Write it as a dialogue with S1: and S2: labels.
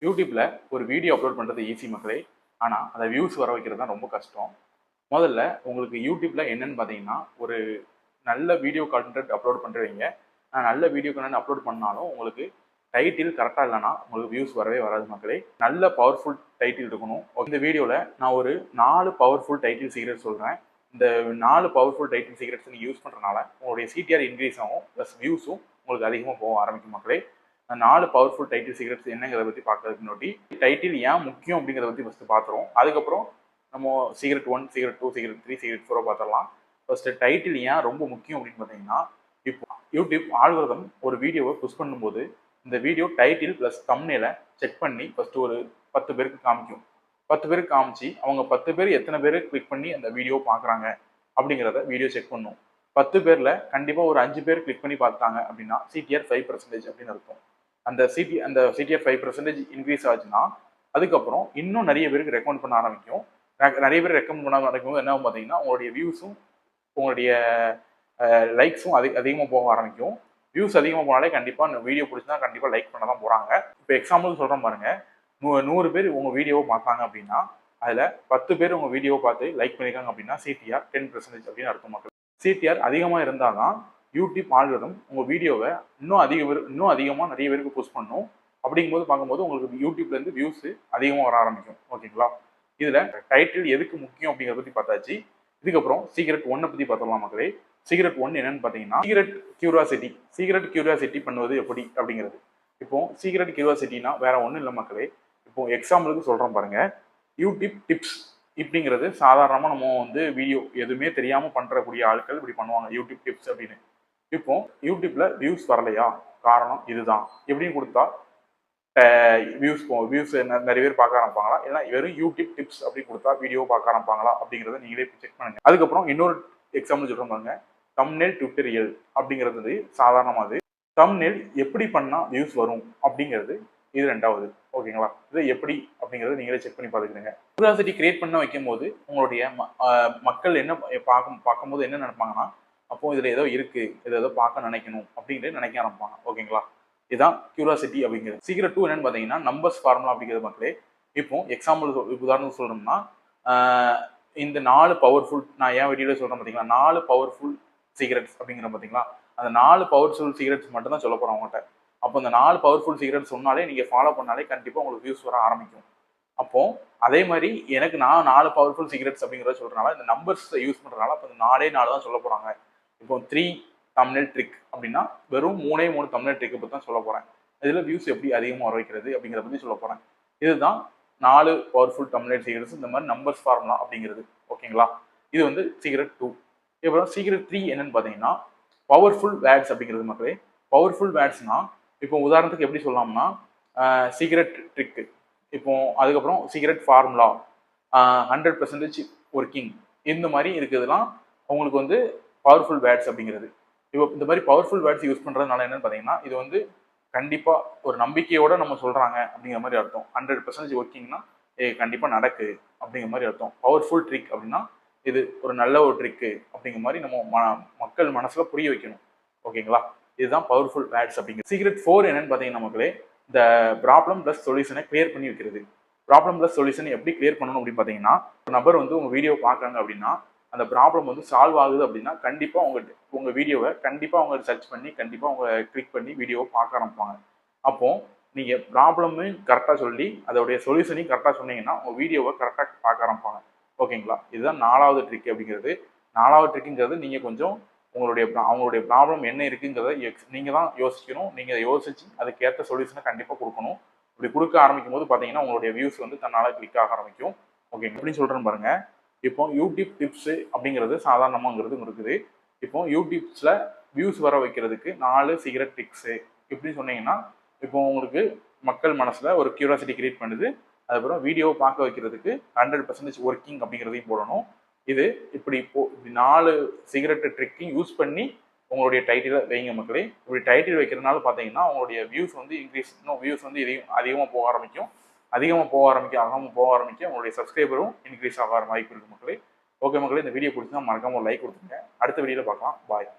S1: யூடியூப்ல ஒரு video upload பண்ணுறது ஈஸி மக்களே. ஆனால் அதை வியூஸ் வர வைக்கிறது தான் ரொம்ப கஷ்டம். முதல்ல உங்களுக்கு யூடியூப்ல என்னன்னு பார்த்தீங்கன்னா, ஒரு நல்ல வீடியோ கண்டென்ட் அப்லோட் பண்ணுறீங்க. நல்ல வீடியோ கண்டென்ட் அப்லோட் பண்ணாலும் உங்களுக்கு டைட்டில் கரெக்டாக இல்லைன்னா உங்களுக்கு வியூஸ் வரவே வராது மக்களே. நல்ல பவர்ஃபுல் டைட்டில் இருக்கணும். இந்த வீடியோவில் நான் ஒரு 4 பவர்ஃபுல் டைட்டில் சீக்ரெட் சொல்கிறேன். இந்த 4 பவர்ஃபுல் டைட்டில் சீக்ரெட்ஸ் நீங்கள் யூஸ் பண்ணுறதுனால உங்களுடைய சிடிஆர் இன்க்ரீஸ் ஆகும், ப்ளஸ் வியூஸும் உங்களுக்கு அதிகமாக போக ஆரம்பிக்கும் மக்களே. 4 பவர்ஃபுல் டைட்டில் சீக்ரெட்ஸ் என்னங்கிறத பற்றி பார்க்கறதுக்கு முன்னாடி டைட்டில் ஏன் முக்கியம் அப்படிங்கிறத பற்றி ஃபஸ்ட்டு பார்த்துருவோம். அதுக்கப்புறம் நம்ம சீக்ரெட் 1, சீக்ரெட் 2, சீக்ரெட் 3, சீக்ரெட் 4 பார்த்துடலாம். ஃபர்ஸ்ட்டு டைட்டில் ஏன் ரொம்ப முக்கியம் அப்படின்னு பார்த்தீங்கன்னா, இப்போ யூடியூப் ஆல்கோரிதம் ஒரு வீடியோவை புஷ் பண்ணும்போது இந்த வீடியோ டைட்டில் ப்ளஸ் தம்ப்நெயிலை செக் பண்ணி ஃபஸ்ட்டு ஒரு 10 பேருக்கு காமிக்கும். 10 பேருக்கு காமிச்சு அவங்க 10 பேர் எத்தனை பேர் கிளிக் பண்ணி அந்த வீடியோ பார்க்குறாங்க அப்படிங்கிறத வீடியோ செக் பண்ணும். 10 பேரில் கண்டிப்பாக ஒரு 5 பேர் கிளிக் பண்ணி பார்த்தாங்க அப்படின்னா சிடிஆர் 5% அப்படின்னு அர்த்தம். அந்த சிடிஆர் 5% இன்க்ரீஸ் ஆச்சுன்னா அதுக்கப்புறம் இன்னும் நிறைய பேருக்கு ரெக்கமெண்ட் பண்ண ஆரம்பிக்கும். நிறைய பேர் ரெக்கமெண்ட் பண்ண ஆரம்பிக்கும் போது என்ன பார்த்தீங்கன்னா, உங்களுடைய வியூஸும் உங்களுடைய லைக்ஸும் அதிகமாக போக ஆரம்பிக்கும். வியூஸ் அதிகமாக போனாலே கண்டிப்பாக இந்த வீடியோ பிடிச்சினா கண்டிப்பாக லைக் பண்ண தான் போகிறாங்க. இப்போ எக்ஸாம்பிள் சொல்கிறேன் பாருங்க, 100 பேர் உங்கள் வீடியோவை பார்த்தாங்க அப்படின்னா அதில் 10 பேர் உங்கள் வீடியோவை பார்த்து லைக் பண்ணியிருக்காங்க அப்படின்னா சிடிஆர் 10% அப்படின்னு அர்த்தம் மக்கள். சிடிஆர் அதிகமாக இருந்தால் தான் யூடியூப் ஆல்கோரிதம் உங்கள் வீடியோவை இன்னும் அதிகமாக நிறைய பேருக்கு புஷ் பண்ணும். அப்படிங்கும்போது பார்க்கும்போது உங்களுக்கு யூடியூப்லேருந்து வியூஸ் அதிகமாக வர ஆரம்பிக்கும். ஓகேங்களா? இதில் டைட்டில் எதுக்கு முக்கியம் அப்படிங்கிறத பற்றி பார்த்தாச்சு. இதுக்கப்புறம் சீக்ரெட் 1 பற்றி பார்த்துடலாம் மக்களே. சீக்ரெட் 1 என்னன்னு பார்த்தீங்கன்னா, சீக்ரெட் கியூரியாசிட்டி பண்ணுவது எப்படி அப்படிங்கிறது. இப்போ சீக்ரெட் கியூரியாசிட்டினா வேற ஒன்றும் இல்லை மக்களே. இப்போ எக்ஸாம்பிளுக்கு சொல்கிறோம் பாருங்க, யூடியூப் டிப்ஸ் இப்படிங்கிறது சாதாரணமாக நம்ம வீடியோ எதுவுமே தெரியாமல் பண்ணுறக்கூடிய ஆட்கள் இப்படி பண்ணுவாங்க, யூடியூப் டிப்ஸ் அப்படின்னு. இப்போ யூடியூப்ல வியூஸ் வரலையா, காரணம் இதுதான் எப்படின்னு கொடுத்தா வியூஸ் நிறைய பேர் பார்க்க ஆரம்பிப்பாங்களா, இல்லை வெறும் யூடியூப் டிப்ஸ் அப்படி கொடுத்தா வீடியோ பார்க்க ஆரம்பிப்பாங்களா அப்படிங்கிறத நீங்களே செக் பண்ணுங்க. அதுக்கப்புறம் இன்னொரு எக்ஸாம்பிள் சொல்கிறோம் பாருங்க, தம்ப்நெயில் டியூட்டோரியல் அப்படிங்கிறது சாதாரணமானது. தம்ப்நெயில் எப்படி பண்ணால் வியூஸ் வரும் அப்படிங்கிறது இது 2வது. ஓகேங்களா? இது எப்படி அப்படிங்கிறத நீங்களே செக் பண்ணி பார்த்துக்கிறீங்க. கியூரியாசிட்டி கிரியேட் பண்ண வைக்கும் போது உங்களுடைய மக்கள் என்ன பார்க்கும்போது என்ன நினைப்பாங்கன்னா, அப்போ இதில் ஏதோ இருக்குது, இதை ஏதோ பார்க்க நினைக்கணும் அப்படிங்கிறது நினைக்க ஆரம்பிப்பாங்க. ஓகேங்களா? இதுதான் கியூரியாசிட்டி அப்படிங்கிறது. சீக்ரெட் 2 என்னன்னு பார்த்தீங்கன்னா, நம்பர்ஸ் ஃபார்முலா அப்படிங்கிறது மக்களே. இப்போ எக்ஸாம்பிள் உதாரணத்துக்கு சொல்லணும்னா, இந்த 4 பவர்ஃபுல், நான் ஏன் வீடியோவில் சொல்கிறேன் பார்த்தீங்களா, 4 பவர்ஃபுல் சீக்ரெட்ஸ் அப்படிங்கிற பார்த்தீங்களா, அந்த 4 பவர்ஃபுல் சீக்ரெட்ஸ் மட்டும் தான் சொல்ல போகிறோம் அவங்கள்ட்ட. அப்போ அந்த 4 பவர்ஃபுல் சீக்ரெட்ஸ் சொன்னாலே நீங்கள் ஃபாலோ பண்ணாலே கண்டிப்பாக உங்களுக்கு வியூஸ் வர ஆரம்பிக்கும். அப்போ அதே மாதிரி எனக்கு நான் 4 பவர்ஃபுல் சீக்ரெட்ஸ் அப்படிங்கிறத சொல்கிறனால இந்த நம்பர்ஸ் யூஸ் பண்ணுறதுனால அப்போ 4 தான் சொல்ல போகிறாங்க. இப்போ 3 தம்ப்நெயில் ட்ரிக் அப்படின்னா வெறும் 3 தம்ப்நெயில் ட்ரிக்கை பற்றி தான் சொல்ல போகிறேன். இதில் வியூஸ் எப்படி அதிகமாக வர வைக்கிறது அப்படிங்கிறத பற்றி சொல்ல போகிறேன். இதுதான் 4 பவர்ஃபுல் தம்ப்நெயில் சீக்ரெட்ஸ், இந்த மாதிரி நம்பர்ஸ் ஃபார்முலா அப்படிங்கிறது. ஓகேங்களா? இது சீக்ரெட் 2. இப்போ சீக்ரெட் 3 என்னன்னு பார்த்தீங்கன்னா, பவர்ஃபுல் வேர்ட்ஸ் அப்படிங்கிறது மக்களே. பவர்ஃபுல் வேர்ட்ஸ்னா இப்போ உதாரணத்துக்கு எப்படி சொல்லலாம்னா, சீக்ரெட் ட்ரிக்கு, இப்போ அதுக்கப்புறம் சீக்ரெட் ஃபார்முலா, 100% ஒர்க்கிங், இந்த மாதிரி இருக்குதுலாம் உங்களுக்கு பவர்ஃபுல் வேர்ட்ஸ் அப்படிங்கிறது. இப்போ இந்த மாதிரி பவர்ஃபுல் வேர்ட்ஸ் யூஸ் பண்ணுறதுனால என்னன்னு பார்த்தீங்கன்னா, இது கண்டிப்பாக ஒரு நம்பிக்கையோட நம்ம சொல்கிறாங்க அப்படிங்கிற மாதிரி அர்த்தம். 100% ஒர்க்கிங்னா கண்டிப்பாக நடக்கு அப்படிங்கிற மாதிரி அர்த்தம். பவர்ஃபுல் ட்ரிக் அப்படின்னா இது ஒரு நல்ல ஒரு ட்ரிக்கு அப்படிங்கிற மாதிரி நம்ம மக்கள் மனசில் புரிய வைக்கணும். ஓகேங்களா? இதுதான் பவர்ஃபுல் வேர்ட்ஸ் அப்படிங்கிறது. சீக்ரெட் 4 என்னன்னு பார்த்தீங்கன்னா மக்களே, இந்த ப்ராப்ளம் ப்ளஸ் சொல்யூஷனை கிளியர் பண்ணி வைக்கிறது. ப்ராப்ளம் ப்ளஸ் சொல்யூஷனை எப்படி கிளியர் பண்ணணும் அப்படின்னு பார்த்தீங்கன்னா, ஒரு நபர் உங்கள் வீடியோ பார்க்குறாங்க அப்படின்னா அந்த ப்ராப்ளம் சால்வ் ஆகுது அப்படின்னா கண்டிப்பாக உங்கள் வீடியோவை கண்டிப்பாக அவங்க சர்ச் பண்ணி கண்டிப்பாக அவங்க கிளிக் பண்ணி வீடியோவை பார்க்க ஆரம்பிப்பாங்க. அப்போது நீங்கள் ப்ராப்ளமையும் கரெக்டாக சொல்லி அதோடைய சொல்யூஷனையும் கரெக்டாக சொன்னீங்கன்னா உங்கள் வீடியோவை கரெக்டாக பார்க்க ஆரம்பிப்பாங்க. ஓகேங்களா? இதுதான் 4வது ட்ரிக் அப்படிங்கிறது. 4வது ட்ரிக்குங்கிறது நீங்கள் கொஞ்சம் அவங்களுடைய ப்ராப்ளம் என்ன இருக்குங்கிறத நீங்கள் தான் யோசிக்கணும். நீங்கள் யோசிச்சு அதுக்கேற்ற சொல்யூஷனை கண்டிப்பாக கொடுக்கணும். இப்படி கொடுக்க ஆரம்பிக்கும் போது பார்த்தீங்கன்னா உங்களுடைய வியூஸ் தன்னால் கிளிக் ஆக ஆரம்பிக்கும். ஓகே, எப்படி சொல்கிறேன்னு பாருங்கள். இப்போ யூடியூப் டிப்ஸு அப்படிங்கிறது சாதாரணமாங்கிறது இருக்குது. இப்போ யூடியூப்ஸில் வியூஸ் வர வைக்கிறதுக்கு 4 சீக்ரெட் ட்ரிக்ஸு இப்படின்னு சொன்னீங்கன்னா, இப்போ உங்களுக்கு மக்கள் மனசில் ஒரு கியூரியாசிட்டி கிரியேட் பண்ணுது. அதுக்கப்புறம் வீடியோவை பார்க்க வைக்கிறதுக்கு 100% ஒர்க்கிங் அப்படிங்கிறதையும் போடணும். இப்படி 4 சீக்ரெட் ட்ரிக்கையும் யூஸ் பண்ணி உங்களுடைய டைட்டிலை வைங்க மக்களே. இப்படி டைட்டில் வைக்கிறதுனால பார்த்தீங்கன்னா உங்களுடைய வியூஸ் வியூஸ் இதையும் அதிகமாக போக ஆரம்பிக்கும். போக ஆரம்பிக்க உங்களுடைய சப்ஸ்கிரைபரும் இன்க்ரீஸ் ஆக வாய்ப்பு இருக்குது மக்களே. ஓகே மக்களே, இந்த வீடியோ பிடிச்சா மறக்காம ஒரு லைக் கொடுத்துருங்க. அடுத்த வீடியோவில் பார்க்கலாம். பாய்.